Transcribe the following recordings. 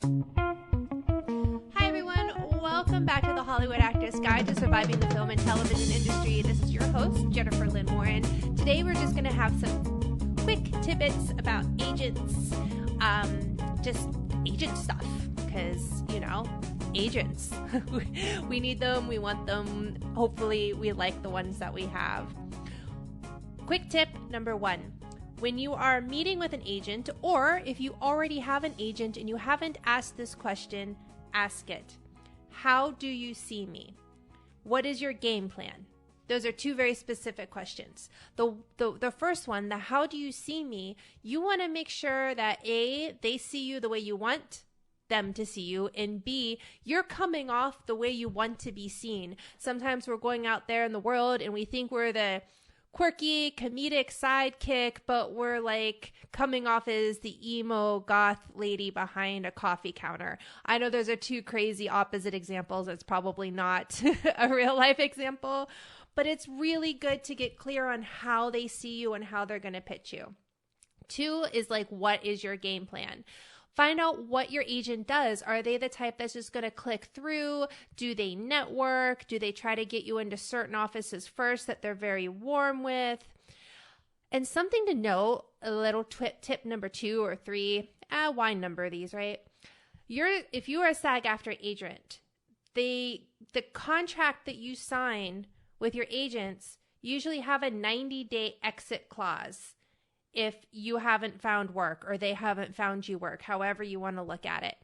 Hi everyone, welcome back to the Hollywood Actress Guide to Surviving the Film and Television Industry. This is your host, Jennifer Lynn Warren. Today we're just going to have some quick tidbits about agents, just agent stuff, because, agents. We need them, we want them, hopefully we like the ones that we have. Quick tip number 1. When you are meeting with an agent, or if you already have an agent and you haven't asked this question, ask it. How do you see me? What is your game plan? Those are two very specific questions. The first one, the how do you see me, you want to make sure that A, they see you the way you want them to see you, and B, you're coming off the way you want to be seen. Sometimes we're going out there in the world and we think we're the quirky, comedic sidekick, but we're like coming off as the emo goth lady behind a coffee counter. I know those are two crazy opposite examples. It's probably not a real life example, but it's really good to get clear on how they see you and how they're going to pitch you. 2 is like, what is your game plan? Find out what your agent does. Are they the type that's just going to click through? Do they network? Do they try to get you into certain offices first that they're very warm with? And something to note, a little tip number 2 or 3, why number these, right? If you are a SAG-AFTRA agent, the contract that you sign with your agents usually have a 90-day exit clause. If you haven't found work or they haven't found you work, however you want to look at it.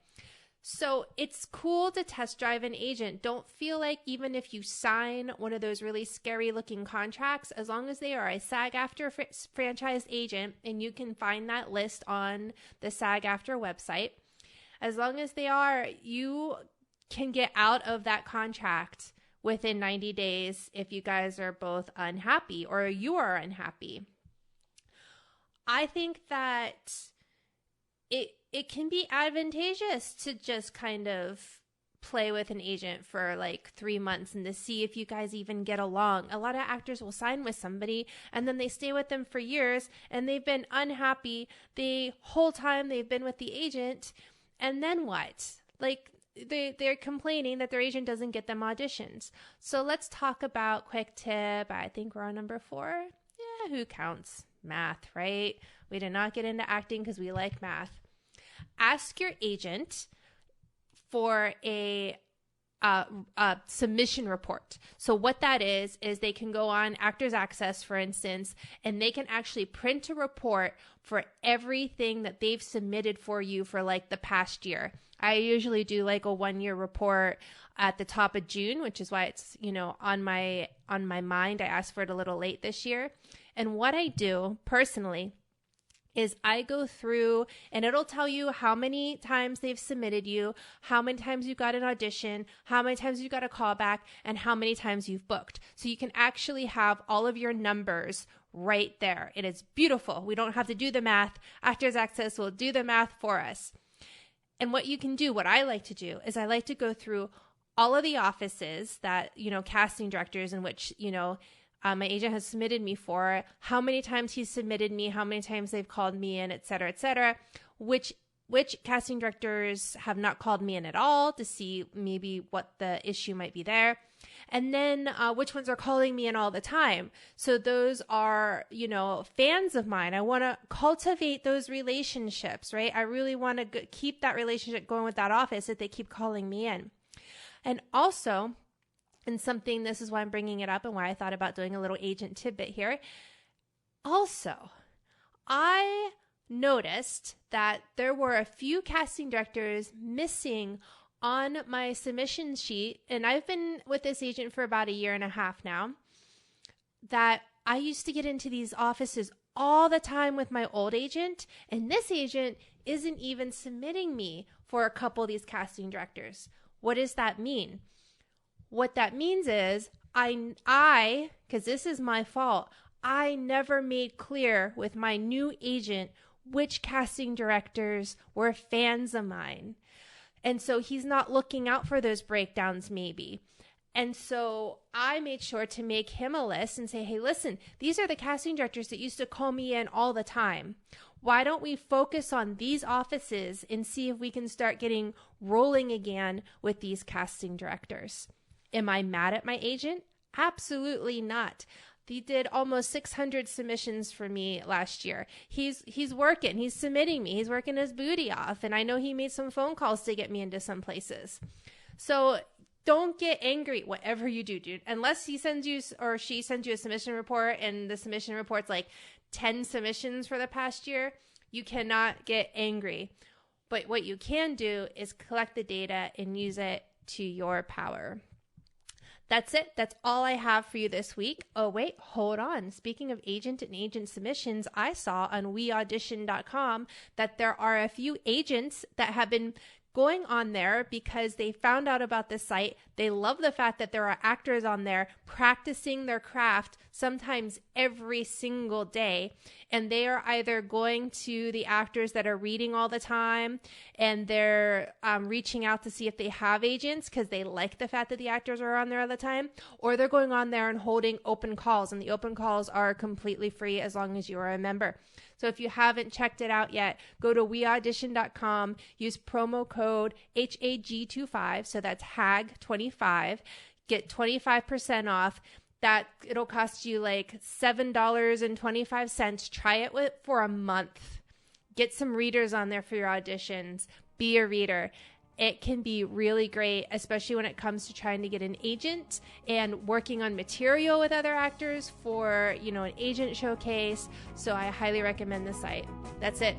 So it's cool to test drive an agent. Don't feel like even if you sign one of those really scary looking contracts, as long as they are a SAG-AFTRA franchise agent, and you can find that list on the SAG-AFTRA website, as long as they are, you can get out of that contract within 90 days if you guys are both unhappy or you are unhappy. I think that it can be advantageous to just kind of play with an agent for like 3 months and to see if you guys even get along. A lot of actors will sign with somebody and then they stay with them for years and they've been unhappy the whole time they've been with the agent. And then what? Like they're complaining that their agent doesn't get them auditions. So let's talk about quick tip. I think we're on number 4. Yeah, who counts? Math, right? We did not get into acting because we like math. Ask your agent for a submission report. So what that is they can go on Actors Access, for instance, and they can actually print a report for everything that they've submitted for you for like the past year. I usually do like a 1-year report at the top of June, which is why it's, on my mind. I asked for it a little late this year. And what I do personally is I go through and it'll tell you how many times they've submitted you, how many times you got an audition, how many times you got a callback, and how many times you've booked. So you can actually have all of your numbers right there. It is beautiful. We don't have to do the math. Actors Access will do the math for us. And what you can do, what I like to do, is I like to go through all of the offices that, casting directors in which, my agent has submitted me for, how many times he's submitted me, how many times they've called me in, et cetera, which casting directors have not called me in at all to see maybe what the issue might be there. And then which ones are calling me in all the time. So those are, fans of mine. I want to cultivate those relationships, right? I really want to keep that relationship going with that office if they keep calling me in. And also, and something, this is why I'm bringing it up and why I thought about doing a little agent tidbit here. Also, I noticed that there were a few casting directors missing on my submission sheet, and I've been with this agent for about 1.5 years now, that I used to get into these offices all the time with my old agent, and this agent isn't even submitting me for a couple of these casting directors. What does that mean? What that means is I, because this is my fault, I never made clear with my new agent which casting directors were fans of mine. And so he's not looking out for those breakdowns maybe. And so I made sure to make him a list and say, hey, listen, these are the casting directors that used to call me in all the time. Why don't we focus on these offices and see if we can start getting rolling again with these casting directors? Am I mad at my agent? Absolutely not. He did almost 600 submissions for me last year. He's working. He's submitting me. He's working his booty off. And I know he made some phone calls to get me into some places. So don't get angry, whatever you do, dude. Unless he sends you or she sends you a submission report and the submission report's like 10 submissions for the past year, you cannot get angry. But what you can do is collect the data and use it to your power. That's it. That's all I have for you this week. Oh, wait, hold on. Speaking of agent and agent submissions, I saw on weaudition.com that there are a few agents that have been going on there because they found out about this site. They love the fact that there are actors on there practicing their craft sometimes every single day. And they are either going to the actors that are reading all the time and they're reaching out to see if they have agents because they like the fact that the actors are on there all the time, or they're going on there and holding open calls. And the open calls are completely free as long as you are a member. So if you haven't checked it out yet, go to weaudition.com, use promo code HAG25, so that's HAG25, get 25% off. That it'll cost you like $7.25. Try it for a month. Get some readers on there for your auditions. Be a reader. It can be really great, especially when it comes to trying to get an agent and working on material with other actors for, an agent showcase. So I highly recommend this site. That's it.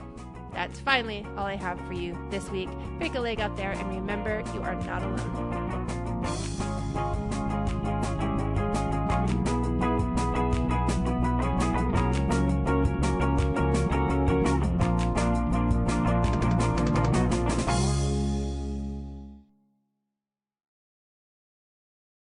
That's finally all I have for you this week. Break a leg out there and remember, you are not alone.